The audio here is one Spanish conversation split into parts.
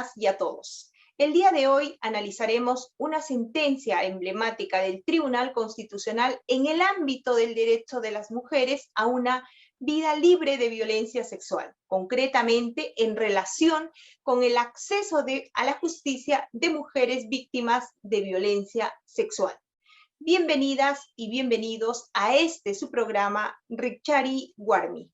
todas y a todos. El día de hoy analizaremos una sentencia emblemática del Tribunal Constitucional en el ámbito del derecho de las mujeres a una vida libre de violencia sexual, concretamente en relación con el acceso a la justicia de mujeres víctimas de violencia sexual. Bienvenidas y bienvenidos a su programa Rikchari Warmi.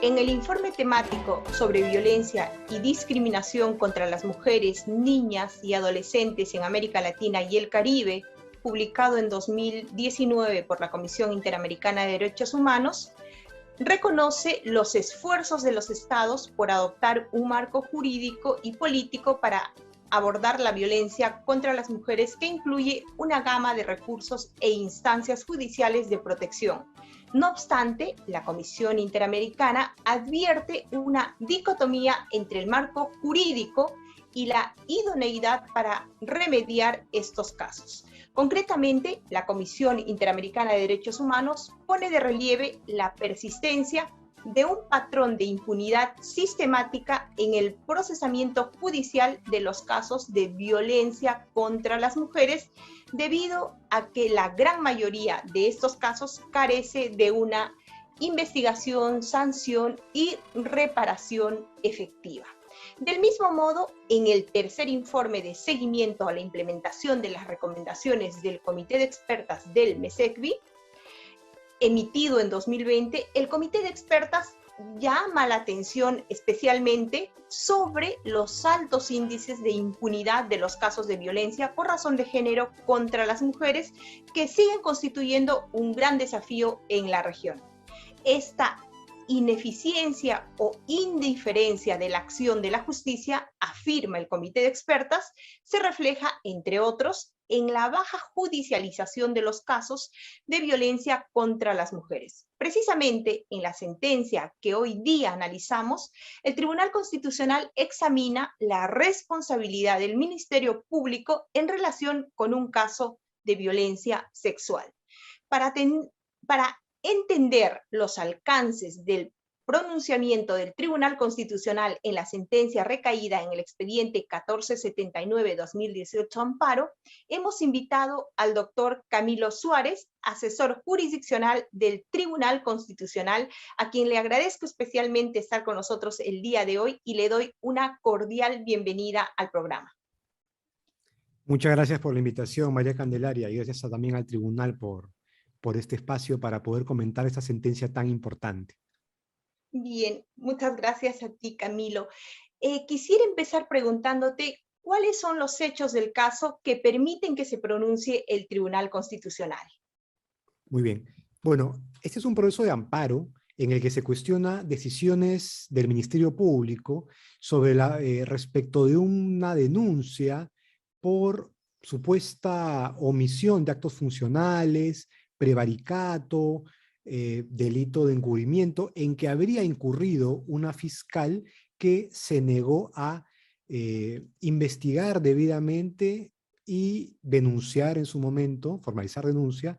En el informe temático sobre violencia y discriminación contra las mujeres, niñas y adolescentes en América Latina y el Caribe, publicado en 2019 por la Comisión Interamericana de Derechos Humanos, reconoce los esfuerzos de los estados por adoptar un marco jurídico y político para abordar la violencia contra las mujeres que incluye una gama de recursos e instancias judiciales de protección. No obstante, la Comisión Interamericana advierte una dicotomía entre el marco jurídico y la idoneidad para remediar estos casos. Concretamente, la Comisión Interamericana de Derechos Humanos pone de relieve la persistencia de un patrón de impunidad sistemática en el procesamiento judicial de los casos de violencia contra las mujeres, debido a que la gran mayoría de estos casos carece de una investigación, sanción y reparación efectiva. Del mismo modo, en el tercer informe de seguimiento a la implementación de las recomendaciones del Comité de Expertas del MESECBI, emitido en 2020, el Comité de Expertas llama la atención especialmente sobre los altos índices de impunidad de los casos de violencia por razón de género contra las mujeres, que siguen constituyendo un gran desafío en la región. Esta ineficiencia o indiferencia de la acción de la justicia, afirma el Comité de Expertas, se refleja, entre otros, en la baja judicialización de los casos de violencia contra las mujeres. Precisamente en la sentencia que hoy día analizamos, el Tribunal Constitucional examina la responsabilidad del Ministerio Público en relación con un caso de violencia sexual. Para entender los alcances del pronunciamiento del Tribunal Constitucional en la sentencia recaída en el expediente 1479-2018 Amparo, hemos invitado al doctor Camilo Suárez, asesor jurisdiccional del Tribunal Constitucional, a quien le agradezco especialmente estar con nosotros el día de hoy y le doy una cordial bienvenida al programa. Muchas gracias por la invitación, María Candelaria, y gracias también al Tribunal por este espacio para poder comentar esta sentencia tan importante. Bien, muchas gracias a ti, Camilo. Quisiera empezar preguntándote cuáles son los hechos del caso que permiten que se pronuncie el Tribunal Constitucional. Muy bien. Bueno, este es un proceso de amparo en el que se cuestiona decisiones del Ministerio Público sobre respecto de una denuncia por supuesta omisión de actos funcionales, prevaricato, delito de encubrimiento, en que habría incurrido una fiscal que se negó a investigar debidamente y denunciar en su momento, formalizar denuncia,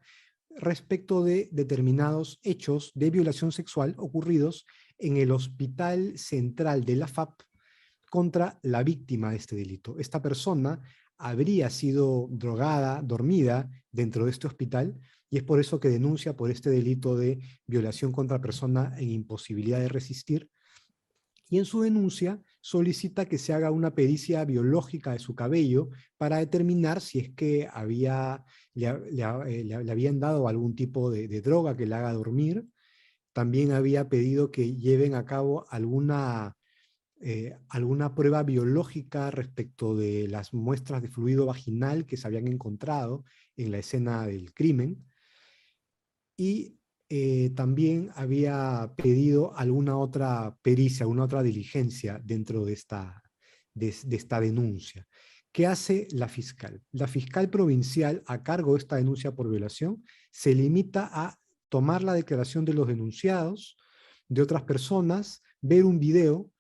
respecto de determinados hechos de violación sexual ocurridos en el Hospital Central de la FAP contra la víctima de este delito. Esta persona habría sido drogada, dormida dentro de este hospital, y es por eso que denuncia por este delito de violación contra persona en imposibilidad de resistir, y en su denuncia solicita que se haga una pericia biológica de su cabello para determinar si es que le habían dado algún tipo de droga que le haga dormir. También había pedido que lleven a cabo alguna prueba biológica respecto de las muestras de fluido vaginal que se habían encontrado en la escena del crimen, y también había pedido alguna otra pericia, alguna otra diligencia dentro de esta denuncia. ¿Qué hace la fiscal? La fiscal provincial a cargo de esta denuncia por violación se limita a tomar la declaración de los denunciados, de otras personas, ver un video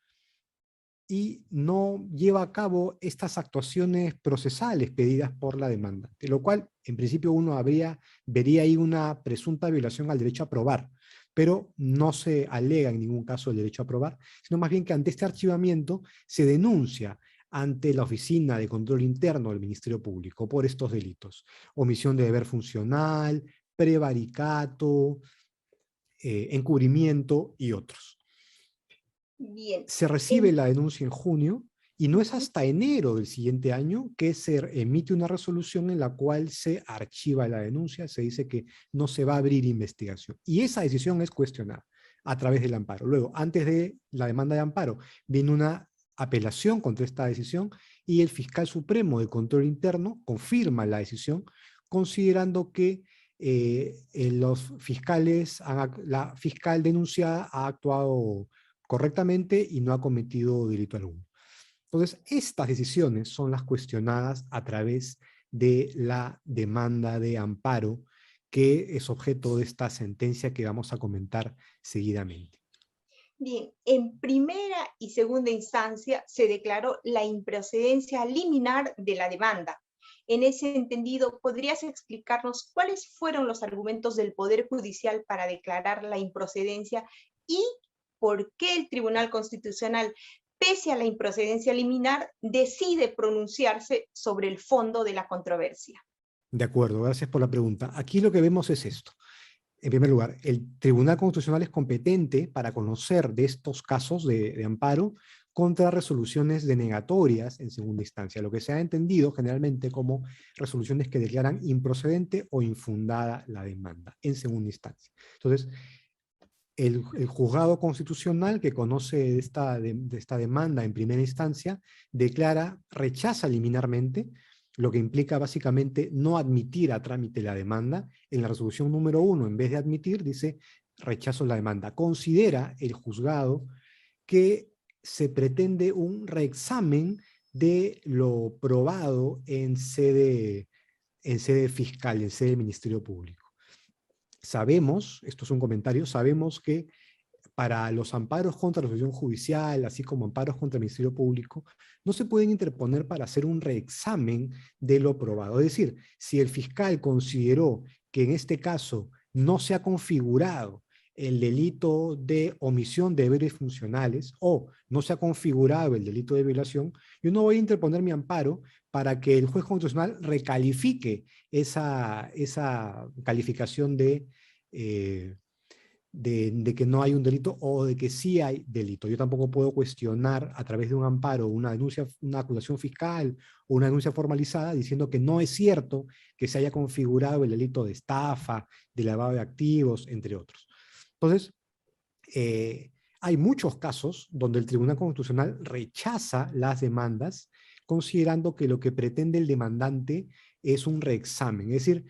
y no lleva a cabo estas actuaciones procesales pedidas por la demanda, de lo cual en principio uno vería ahí una presunta violación al derecho a probar, pero no se alega en ningún caso el derecho a probar, sino más bien que ante este archivamiento se denuncia ante la Oficina de Control Interno del Ministerio Público por estos delitos: omisión de deber funcional, prevaricato, encubrimiento y otros. Bien. Se recibe la denuncia en junio y no es hasta enero del siguiente año que se emite una resolución en la cual se archiva la denuncia, se dice que no se va a abrir investigación. Y esa decisión es cuestionada a través del amparo. Luego, antes de la demanda de amparo, viene una apelación contra esta decisión y el fiscal supremo de control interno confirma la decisión, considerando que la fiscal denunciada ha actuado correctamente y no ha cometido delito alguno. Entonces, estas decisiones son las cuestionadas a través de la demanda de amparo, que es objeto de esta sentencia que vamos a comentar seguidamente. Bien, en primera y segunda instancia se declaró la improcedencia liminar de la demanda. En ese entendido, ¿podrías explicarnos cuáles fueron los argumentos del Poder Judicial para declarar la improcedencia y por qué el Tribunal Constitucional, pese a la improcedencia liminar, decide pronunciarse sobre el fondo de la controversia? De acuerdo, gracias por la pregunta. Aquí lo que vemos es esto. En primer lugar, el Tribunal Constitucional es competente para conocer de estos casos de amparo contra resoluciones denegatorias en segunda instancia, lo que se ha entendido generalmente como resoluciones que declaran improcedente o infundada la demanda en segunda instancia. Entonces, el juzgado constitucional que conoce de esta demanda en primera instancia rechaza liminarmente, lo que implica básicamente no admitir a trámite la demanda. En la resolución número 1, en vez de admitir, dice rechazo la demanda. Considera el juzgado que se pretende un reexamen de lo probado en sede fiscal, en sede del Ministerio Público. Sabemos, esto es un comentario, sabemos que para los amparos contra la resolución judicial, así como amparos contra el Ministerio Público, no se pueden interponer para hacer un reexamen de lo probado. Es decir, si el fiscal consideró que en este caso no se ha configurado el delito de omisión de deberes funcionales o no se ha configurado el delito de violación, yo no voy a interponer mi amparo para que el juez constitucional recalifique esa calificación de que no hay un delito o de que sí hay delito. Yo tampoco puedo cuestionar a través de un amparo, una denuncia, una acusación fiscal o una denuncia formalizada diciendo que no es cierto que se haya configurado el delito de estafa, de lavado de activos, entre otros. Entonces, hay muchos casos donde el Tribunal Constitucional rechaza las demandas considerando que lo que pretende el demandante es un reexamen. Es decir,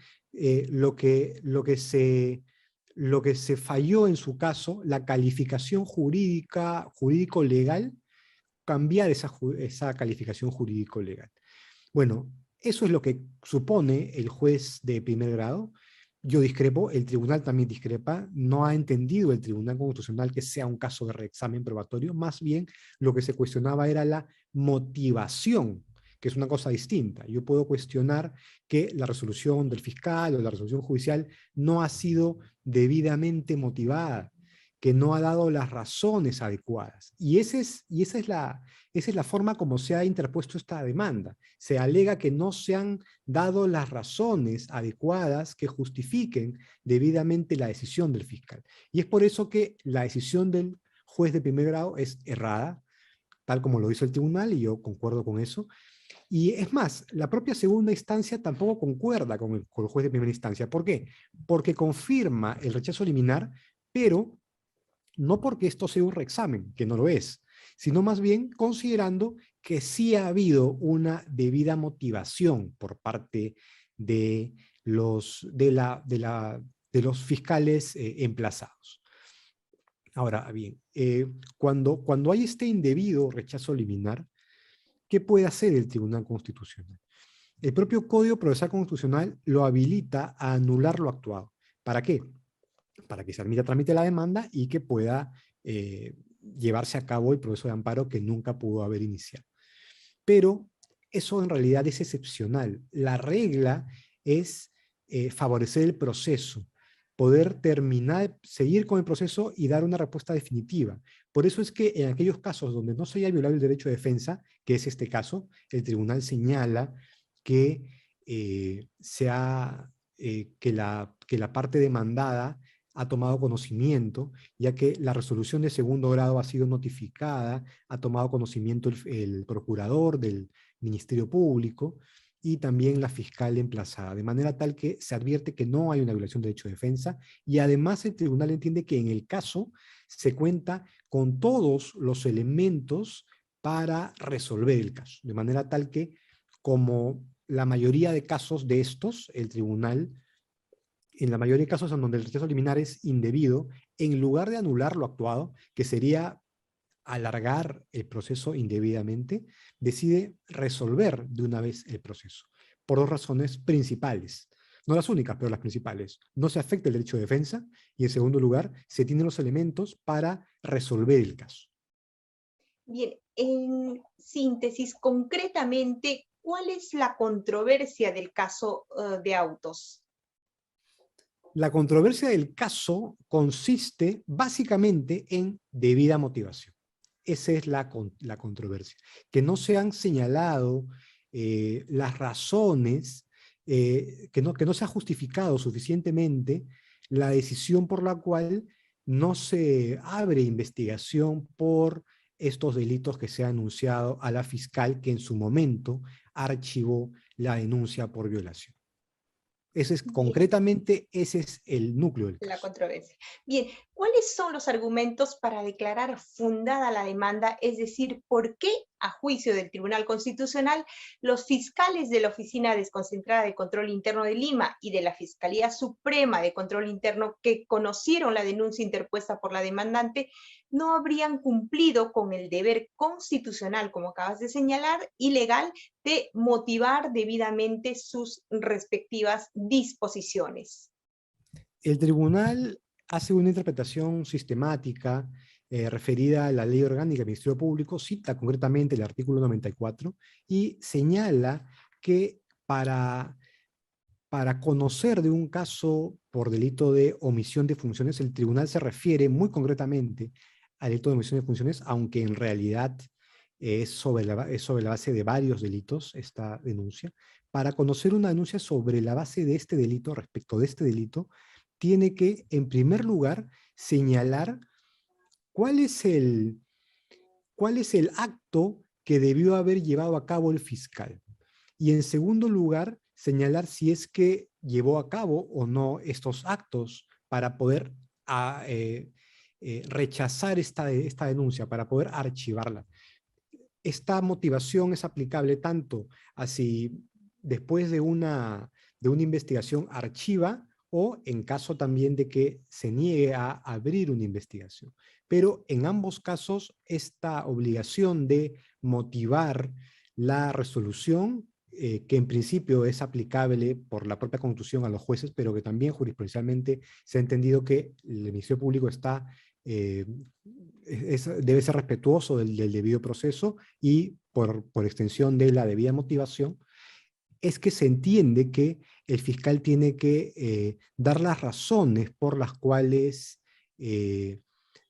lo que se falló en su caso, la calificación jurídico-legal, cambiar esa calificación jurídico-legal. Bueno, eso es lo que supone el juez de primer grado. Yo discrepo, el tribunal también discrepa, no ha entendido el Tribunal Constitucional que sea un caso de reexamen probatorio, más bien lo que se cuestionaba era la motivación, que es una cosa distinta. Yo puedo cuestionar que la resolución del fiscal o la resolución judicial no ha sido debidamente motivada, que no ha dado las razones adecuadas. Y esa es la forma como se ha interpuesto esta demanda. Se alega que no se han dado las razones adecuadas que justifiquen debidamente la decisión del fiscal. Y es por eso que la decisión del juez de primer grado es errada, tal como lo hizo el tribunal, y yo concuerdo con eso. Y es más, la propia segunda instancia tampoco concuerda con el juez de primera instancia. ¿Por qué? Porque confirma el rechazo liminar, pero no porque esto sea un reexamen, que no lo es, sino más bien considerando que sí ha habido una debida motivación por parte de los fiscales emplazados. Ahora bien, cuando hay este indebido rechazo liminar, ¿qué puede hacer el Tribunal Constitucional? El propio Código Procesal Constitucional lo habilita a anular lo actuado. ¿Para qué? Para que se admita trámite la demanda y que pueda llevarse a cabo el proceso de amparo que nunca pudo haber iniciado. Pero eso en realidad es excepcional. La regla es favorecer el proceso, poder terminar, seguir con el proceso y dar una respuesta definitiva. Por eso es que en aquellos casos donde no se haya violado el derecho de defensa, que es este caso, el tribunal señala que, que la parte demandada ha tomado conocimiento, ya que la resolución de segundo grado ha sido notificada, ha tomado conocimiento el procurador del Ministerio Público y también la fiscal emplazada, de manera tal que se advierte que no hay una violación de derecho de defensa y además el tribunal entiende que en el caso se cuenta con todos los elementos para resolver el caso, de manera tal que, como la mayoría de casos de estos, el tribunal, en la mayoría de casos en donde el rechazo liminar es indebido, en lugar de anular lo actuado, que sería alargar el proceso indebidamente, decide resolver de una vez el proceso, por dos razones principales. No las únicas, pero las principales. No se afecta el derecho de defensa y, en segundo lugar, se tienen los elementos para resolver el caso. Bien, en síntesis, concretamente, ¿cuál es la controversia del caso de autos? La controversia del caso consiste básicamente en debida motivación. Esa es la controversia. Que no se han señalado las razones, que no se ha justificado suficientemente la decisión por la cual no se abre investigación por estos delitos que se ha anunciado a la fiscal que en su momento archivó la denuncia por violación. Concretamente, ese es el núcleo del La caso. controversia. Bien, ¿cuáles son los argumentos para declarar fundada la demanda? Es decir, ¿por qué, a juicio del Tribunal Constitucional, los fiscales de la Oficina Desconcentrada de Control Interno de Lima y de la Fiscalía Suprema de Control Interno, que conocieron la denuncia interpuesta por la demandante, no habrían cumplido con el deber constitucional, como acabas de señalar, y legal, de motivar debidamente sus respectivas disposiciones? El tribunal hace una interpretación sistemática referida a la Ley Orgánica del Ministerio Público, cita concretamente el artículo 94 y señala que para conocer de un caso por delito de omisión de funciones, el tribunal se refiere muy concretamente al delito de omisión de funciones, aunque en realidad es sobre la base de varios delitos esta denuncia. Para conocer una denuncia sobre la base de este delito, respecto de este delito, tiene que, en primer lugar, señalar cuál es el acto que debió haber llevado a cabo el fiscal. Y en segundo lugar, señalar si es que llevó a cabo o no estos actos para poder rechazar esta denuncia, para poder archivarla. Esta motivación es aplicable tanto a si después de una investigación archiva o en caso también de que se niegue a abrir una investigación. Pero en ambos casos, esta obligación de motivar la resolución, que en principio es aplicable por la propia Constitución a los jueces, pero que también jurisprudencialmente se ha entendido que el Ministerio Público está, debe ser respetuoso del debido proceso y por extensión de la debida motivación, es que se entiende que el fiscal tiene que dar las razones por las cuales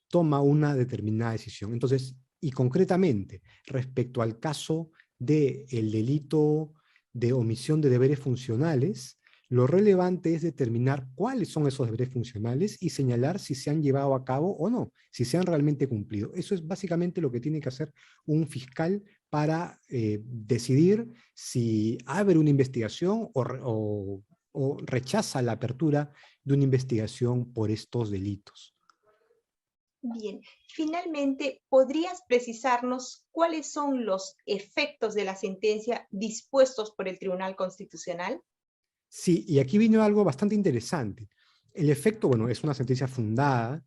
toma una determinada decisión. Entonces, y concretamente, respecto al caso del delito de omisión de deberes funcionales, lo relevante es determinar cuáles son esos deberes funcionales y señalar si se han llevado a cabo o no, si se han realmente cumplido. Eso es básicamente lo que tiene que hacer un fiscal para decidir si abre una investigación o rechaza la apertura de una investigación por estos delitos. Bien, finalmente, ¿podrías precisarnos cuáles son los efectos de la sentencia dispuestos por el Tribunal Constitucional? Sí, y aquí vino algo bastante interesante. El efecto, bueno, es una sentencia fundada,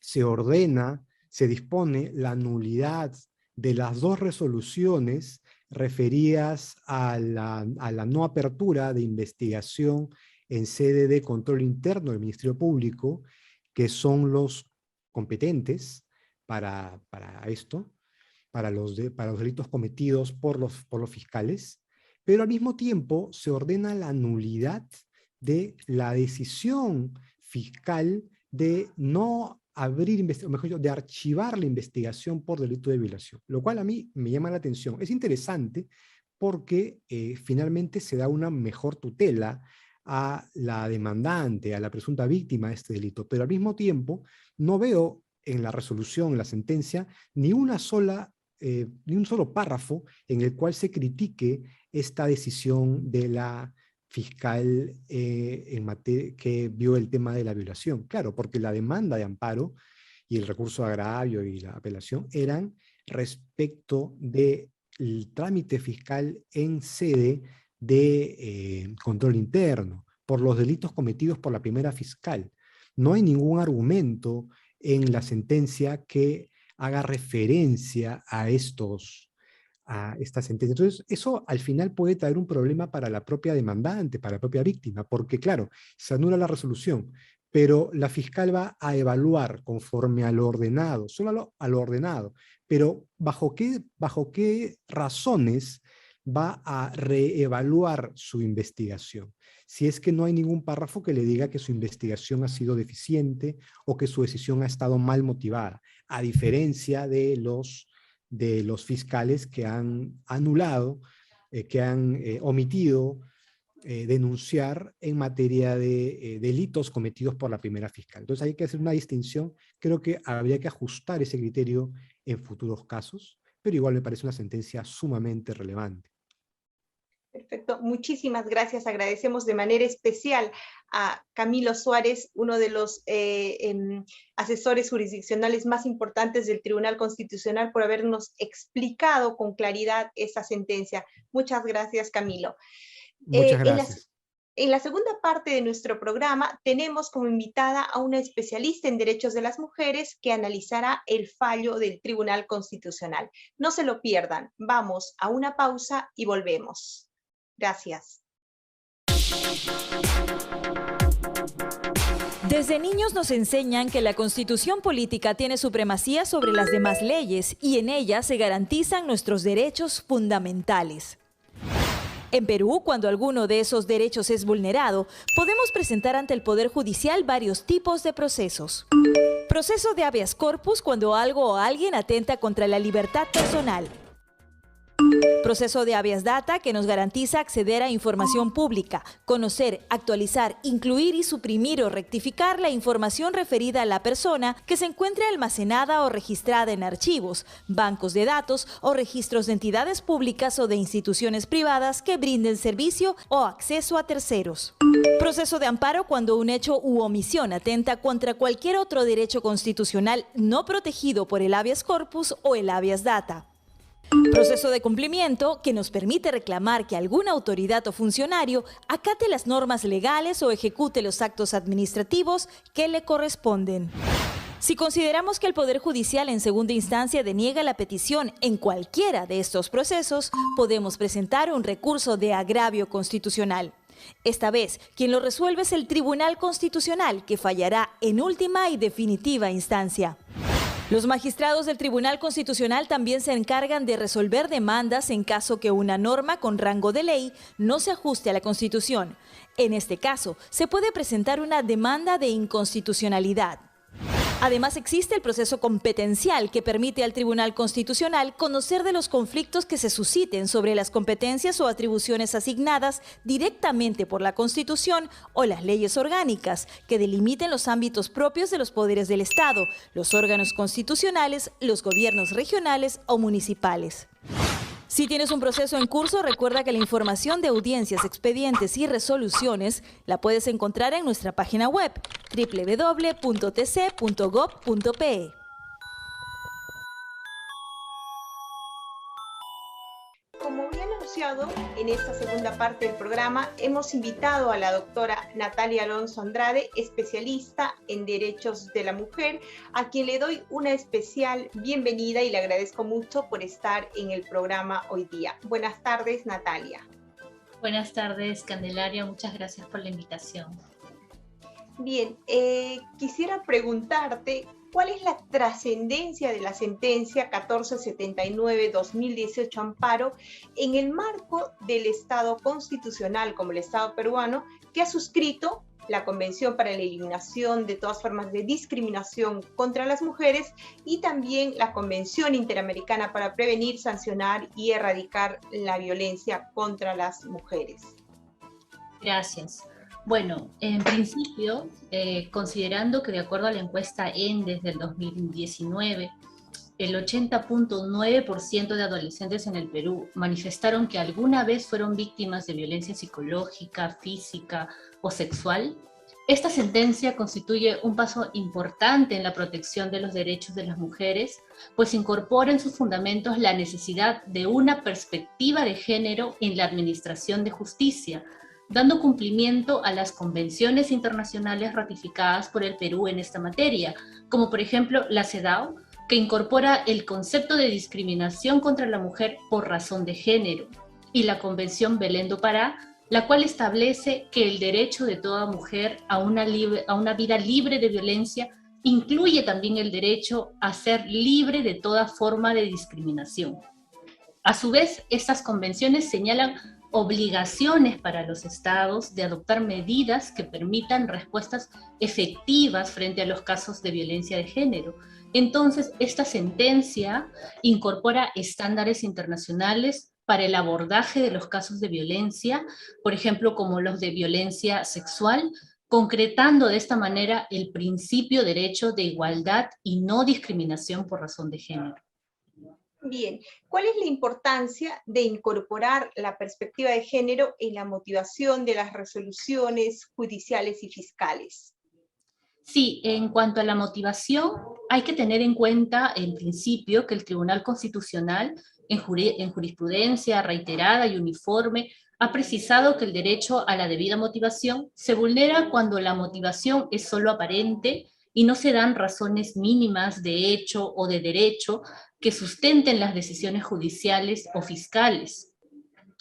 se ordena, se dispone la nulidad de las dos resoluciones referidas a la no apertura de investigación en sede de control interno del Ministerio Público, que son los competentes para esto, para los delitos cometidos por los fiscales, pero al mismo tiempo se ordena la nulidad de la decisión fiscal de no abrir, o mejor dicho, de archivar la investigación por delito de violación, lo cual a mí me llama la atención. Es interesante porque finalmente se da una mejor tutela a la demandante, a la presunta víctima de este delito, pero al mismo tiempo no veo en la resolución, en la sentencia, ni un solo párrafo en el cual se critique esta decisión de la fiscal que vio el tema de la violación. Claro, porque la demanda de amparo y el recurso de agravio y la apelación eran respecto del trámite fiscal en sede de control interno, por los delitos cometidos por la primera fiscal. No hay ningún argumento en la sentencia que haga referencia a esta sentencia. Entonces, eso al final puede traer un problema para la propia demandante, para la propia víctima, porque claro, se anula la resolución, pero la fiscal va a evaluar conforme a lo ordenado, solo a lo ordenado, pero ¿bajo qué razones va a reevaluar su investigación? Si es que no hay ningún párrafo que le diga que su investigación ha sido deficiente o que su decisión ha estado mal motivada, a diferencia de los fiscales que han anulado, que han omitido denunciar en materia de delitos cometidos por la primera fiscal. Entonces hay que hacer una distinción. Creo que habría que ajustar ese criterio en futuros casos, pero igual me parece una sentencia sumamente relevante. Perfecto, muchísimas gracias. Agradecemos de manera especial a Camilo Suárez, uno de los asesores jurisdiccionales más importantes del Tribunal Constitucional, por habernos explicado con claridad esa sentencia. Muchas gracias, Camilo. Muchas gracias. En la segunda parte de nuestro programa tenemos como invitada a una especialista en derechos de las mujeres que analizará el fallo del Tribunal Constitucional. No se lo pierdan. Vamos a una pausa y volvemos. Gracias. Desde niños nos enseñan que la Constitución política tiene supremacía sobre las demás leyes y en ella se garantizan nuestros derechos fundamentales. En Perú, cuando alguno de esos derechos es vulnerado, podemos presentar ante el Poder Judicial varios tipos de procesos. Proceso de habeas corpus, cuando algo o alguien atenta contra la libertad personal. Proceso de habeas data, que nos garantiza acceder a información pública, conocer, actualizar, incluir y suprimir o rectificar la información referida a la persona que se encuentre almacenada o registrada en archivos, bancos de datos o registros de entidades públicas o de instituciones privadas que brinden servicio o acceso a terceros. Proceso de amparo, cuando un hecho u omisión atenta contra cualquier otro derecho constitucional no protegido por el habeas corpus o el habeas data. Proceso de cumplimiento, que nos permite reclamar que alguna autoridad o funcionario acate las normas legales o ejecute los actos administrativos que le corresponden. Si consideramos que el Poder Judicial en segunda instancia deniega la petición en cualquiera de estos procesos, podemos presentar un recurso de agravio constitucional. Esta vez, quien lo resuelve es el Tribunal Constitucional, que fallará en última y definitiva instancia. Los magistrados del Tribunal Constitucional también se encargan de resolver demandas en caso que una norma con rango de ley no se ajuste a la Constitución. En este caso, se puede presentar una demanda de inconstitucionalidad. Además, existe el proceso competencial, que permite al Tribunal Constitucional conocer de los conflictos que se susciten sobre las competencias o atribuciones asignadas directamente por la Constitución o las leyes orgánicas, que delimiten los ámbitos propios de los poderes del Estado, los órganos constitucionales, los gobiernos regionales o municipales. Si tienes un proceso en curso, recuerda que la información de audiencias, expedientes y resoluciones la puedes encontrar en nuestra página web www.tc.gov.pe. Como había anunciado, en esta segunda parte del programa hemos invitado a la doctora Natalia Alonso Andrade, especialista en derechos de la mujer, a quien le doy una especial bienvenida y le agradezco mucho por estar en el programa hoy día. Buenas tardes, Natalia. Buenas tardes, Candelaria. Muchas gracias por la invitación. Bien, quisiera preguntarte ¿Cuál es la trascendencia de la sentencia 1479-2018 Amparo en el marco del Estado constitucional como el Estado peruano, que ha suscrito la Convención para la Eliminación de todas formas de discriminación contra las mujeres y también la Convención Interamericana para prevenir, sancionar y erradicar la violencia contra las mujeres? Gracias. Bueno, en principio, considerando que de acuerdo a la encuesta ENDES del 2019, el 80.9% de adolescentes en el Perú manifestaron que alguna vez fueron víctimas de violencia psicológica, física o sexual, esta sentencia constituye un paso importante en la protección de los derechos de las mujeres, pues incorpora en sus fundamentos la necesidad de una perspectiva de género en la administración de justicia, dando cumplimiento a las convenciones internacionales ratificadas por el Perú en esta materia, como por ejemplo la CEDAW, que incorpora el concepto de discriminación contra la mujer por razón de género, y la Convención Belén do Pará, la cual establece que el derecho de toda mujer a una vida libre de violencia incluye también el derecho a ser libre de toda forma de discriminación. A su vez, estas convenciones señalan obligaciones para los estados de adoptar medidas que permitan respuestas efectivas frente a los casos de violencia de género. Entonces, esta sentencia incorpora estándares internacionales para el abordaje de los casos de violencia, por ejemplo, como los de violencia sexual, concretando de esta manera el principio derecho de igualdad y no discriminación por razón de género. Bien, ¿cuál es la importancia de incorporar la perspectiva de género en la motivación de las resoluciones judiciales y fiscales? Sí, en cuanto a la motivación, hay que tener en cuenta, en principio, que el Tribunal Constitucional, en jurisprudencia reiterada y uniforme, ha precisado que el derecho a la debida motivación se vulnera cuando la motivación es solo aparente y no se dan razones mínimas de hecho o de derecho que sustenten las decisiones judiciales o fiscales.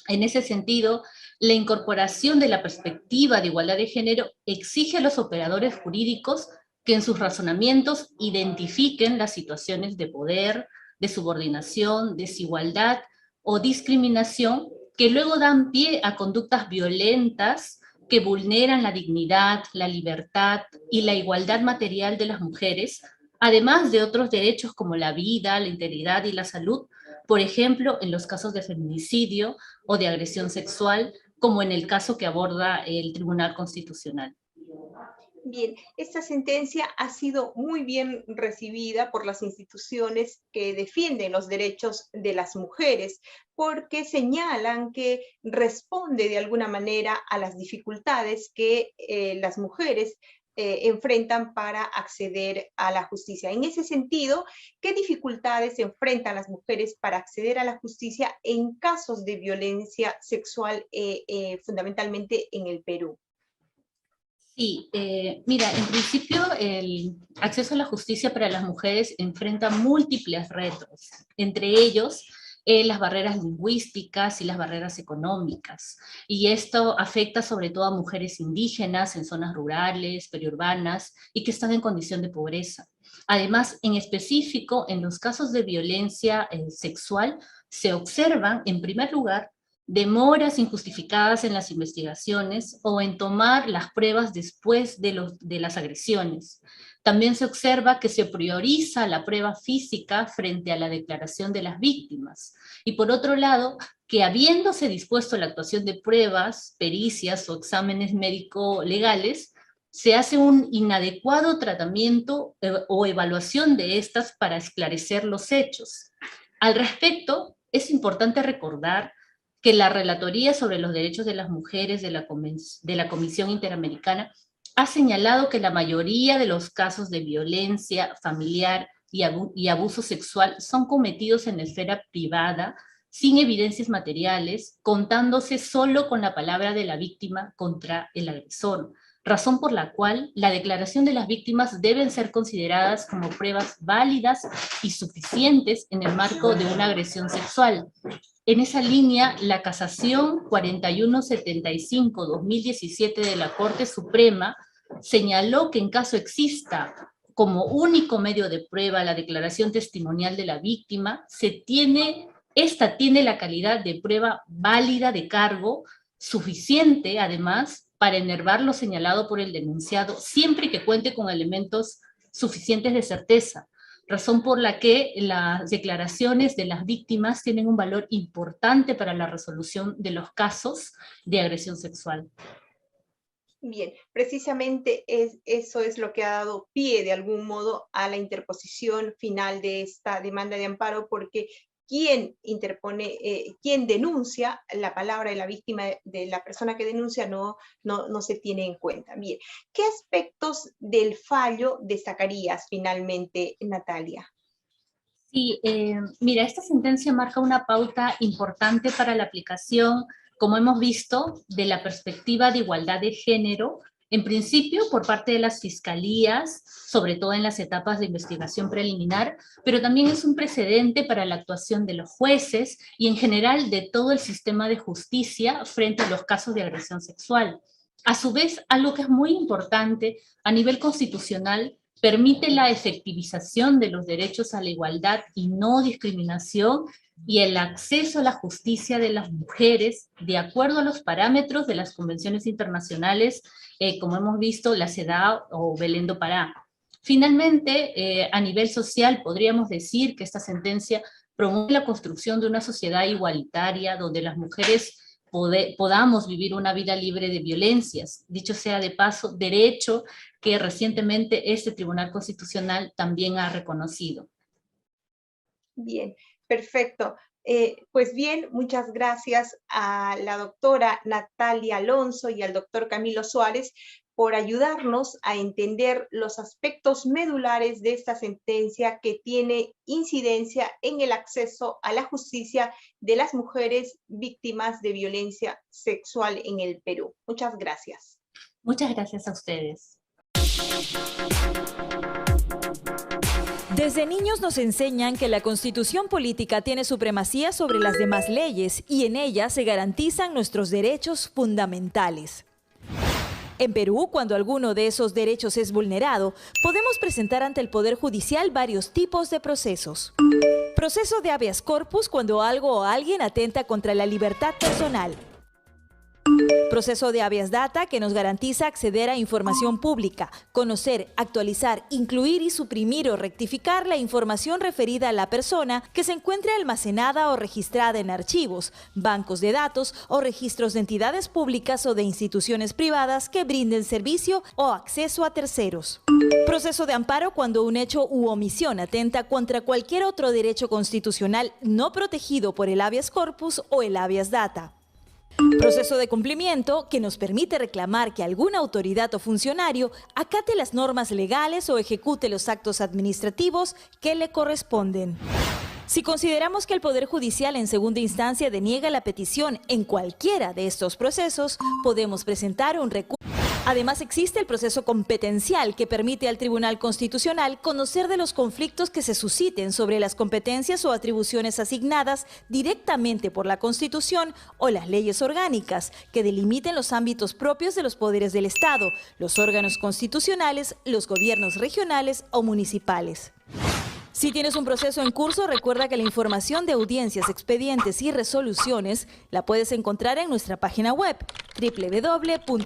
En ese sentido, la incorporación de la perspectiva de igualdad de género exige a los operadores jurídicos que en sus razonamientos identifiquen las situaciones de poder, de subordinación, desigualdad o discriminación que luego dan pie a conductas violentas que vulneran la dignidad, la libertad y la igualdad material de las mujeres, además de otros derechos como la vida, la integridad y la salud, por ejemplo, en los casos de feminicidio o de agresión sexual, como en el caso que aborda el Tribunal Constitucional. Bien, esta sentencia ha sido muy bien recibida por las instituciones que defienden los derechos de las mujeres, porque señalan que responde de alguna manera a las dificultades que las mujeres enfrentan para acceder a la justicia. En ese sentido, ¿qué dificultades enfrentan las mujeres para acceder a la justicia en casos de violencia sexual, fundamentalmente en el Perú? Sí, mira, en principio el acceso a la justicia para las mujeres enfrenta múltiples retos, entre ellos las barreras lingüísticas y las barreras económicas, y esto afecta sobre todo a mujeres indígenas en zonas rurales, periurbanas, y que están en condición de pobreza. Además, en específico, en los casos de violencia sexual, se observan, en primer lugar, demoras injustificadas en las investigaciones o en tomar las pruebas después de las agresiones. También se observa que se prioriza la prueba física frente a la declaración de las víctimas. Y por otro lado, que habiéndose dispuesto la actuación de pruebas, pericias o exámenes médico-legales, se hace un inadecuado tratamiento o evaluación de estas para esclarecer los hechos. Al respecto, es importante recordar que la Relatoría sobre los Derechos de las Mujeres de la Comisión Interamericana ha señalado que la mayoría de los casos de violencia familiar y abuso sexual son cometidos en la esfera privada, sin evidencias materiales, contándose solo con la palabra de la víctima contra el agresor, razón por la cual la declaración de las víctimas deben ser consideradas como pruebas válidas y suficientes en el marco de una agresión sexual. En esa línea, la casación 4175-2017 de la Corte Suprema señaló que en caso exista como único medio de prueba la declaración testimonial de la víctima, esta tiene la calidad de prueba válida de cargo, suficiente además para enervar lo señalado por el denunciado, siempre que cuente con elementos suficientes de certeza, razón por la que las declaraciones de las víctimas tienen un valor importante para la resolución de los casos de agresión sexual. Bien, precisamente eso es lo que ha dado pie de algún modo a la interposición final de esta demanda de amparo, porque quien denuncia, la palabra de la víctima, de la persona que denuncia, no se tiene en cuenta. Bien, ¿qué aspectos del fallo destacarías finalmente, Natalia? Sí, mira, esta sentencia marca una pauta importante para la aplicación, como hemos visto, de la perspectiva de igualdad de género, en principio por parte de las fiscalías, sobre todo en las etapas de investigación preliminar, pero también es un precedente para la actuación de los jueces y en general de todo el sistema de justicia frente a los casos de agresión sexual. A su vez, algo que es muy importante a nivel constitucional, permite la efectivización de los derechos a la igualdad y no discriminación y el acceso a la justicia de las mujeres de acuerdo a los parámetros de las convenciones internacionales, como hemos visto, la CEDAW o Belén do Pará. Finalmente, a nivel social, podríamos decir que esta sentencia promueve la construcción de una sociedad igualitaria donde las mujeres podamos vivir una vida libre de violencias. Dicho sea de paso, derecho que recientemente este Tribunal Constitucional también ha reconocido. Bien, perfecto. Pues bien, muchas gracias a la doctora Natalia Alonso y al doctor Camilo Suárez por ayudarnos a entender los aspectos medulares de esta sentencia que tiene incidencia en el acceso a la justicia de las mujeres víctimas de violencia sexual en el Perú. Muchas gracias. Muchas gracias a ustedes. Desde niños nos enseñan que la Constitución política tiene supremacía sobre las demás leyes y en ella se garantizan nuestros derechos fundamentales. En Perú, cuando alguno de esos derechos es vulnerado, podemos presentar ante el Poder Judicial varios tipos de procesos. Proceso de habeas corpus cuando algo o alguien atenta contra la libertad personal. Proceso de habeas data que nos garantiza acceder a información pública, conocer, actualizar, incluir y suprimir o rectificar la información referida a la persona que se encuentre almacenada o registrada en archivos, bancos de datos o registros de entidades públicas o de instituciones privadas que brinden servicio o acceso a terceros. Proceso de amparo cuando un hecho u omisión atenta contra cualquier otro derecho constitucional no protegido por el habeas corpus o el habeas data. Proceso de cumplimiento que nos permite reclamar que alguna autoridad o funcionario acate las normas legales o ejecute los actos administrativos que le corresponden. Si consideramos que el Poder Judicial en segunda instancia deniega la petición en cualquiera de estos procesos, podemos presentar un recurso. Además, existe el proceso competencial que permite al Tribunal Constitucional conocer de los conflictos que se susciten sobre las competencias o atribuciones asignadas directamente por la Constitución o las leyes orgánicas que delimiten los ámbitos propios de los poderes del Estado, los órganos constitucionales, los gobiernos regionales o municipales. Si tienes un proceso en curso, recuerda que la información de audiencias, expedientes y resoluciones la puedes encontrar en nuestra página web www.tc.gov.pe.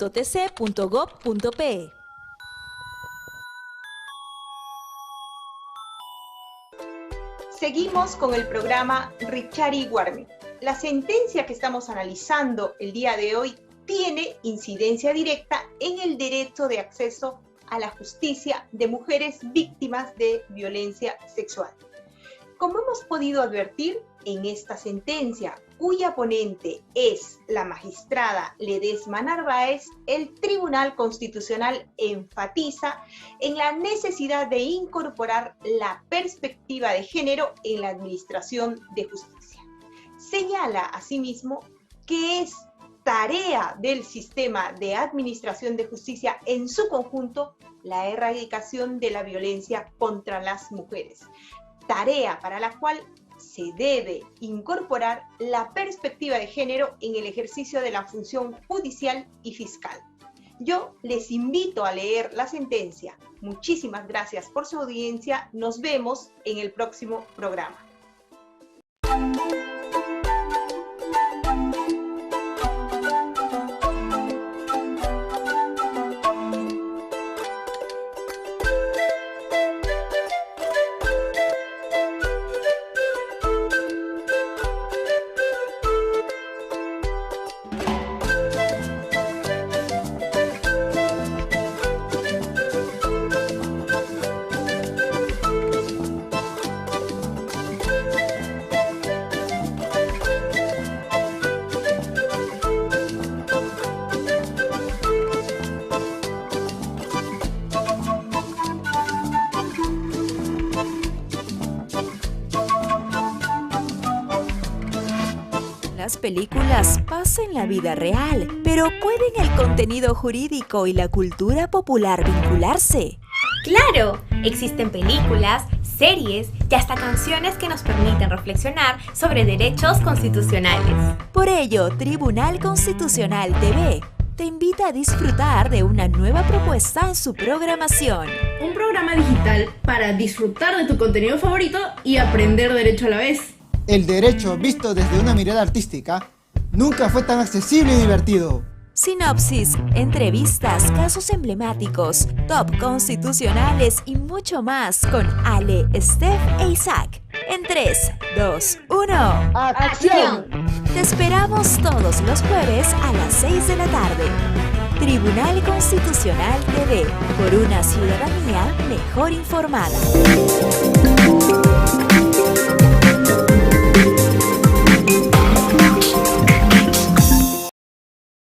Seguimos con el programa Richari Guarmi. La sentencia que estamos analizando el día de hoy tiene incidencia directa en el derecho de acceso a la justicia de mujeres víctimas de violencia sexual. Como hemos podido advertir en esta sentencia, cuya ponente es la magistrada Ledesma Narváez, el Tribunal Constitucional enfatiza en la necesidad de incorporar la perspectiva de género en la administración de justicia. Señala asimismo que es tarea del sistema de administración de justicia en su conjunto la erradicación de la violencia contra las mujeres, tarea para la cual se debe incorporar la perspectiva de género en el ejercicio de la función judicial y fiscal. Yo les invito a leer la sentencia. Muchísimas gracias por su audiencia. Nos vemos en el próximo programa. Las películas pasan la vida real, pero ¿pueden el contenido jurídico y la cultura popular vincularse? ¡Claro! Existen películas, series y hasta canciones que nos permiten reflexionar sobre derechos constitucionales. Por ello, Tribunal Constitucional TV te invita a disfrutar de una nueva propuesta en su programación. Un programa digital para disfrutar de tu contenido favorito y aprender derecho a la vez. El derecho, visto desde una mirada artística, nunca fue tan accesible y divertido. Sinopsis, entrevistas, casos emblemáticos, top constitucionales y mucho más con Ale, Steph e Isaac. En 3, 2, 1. ¡Acción! Te esperamos todos los jueves a las 6 de la tarde. Tribunal Constitucional TV, por una ciudadanía mejor informada.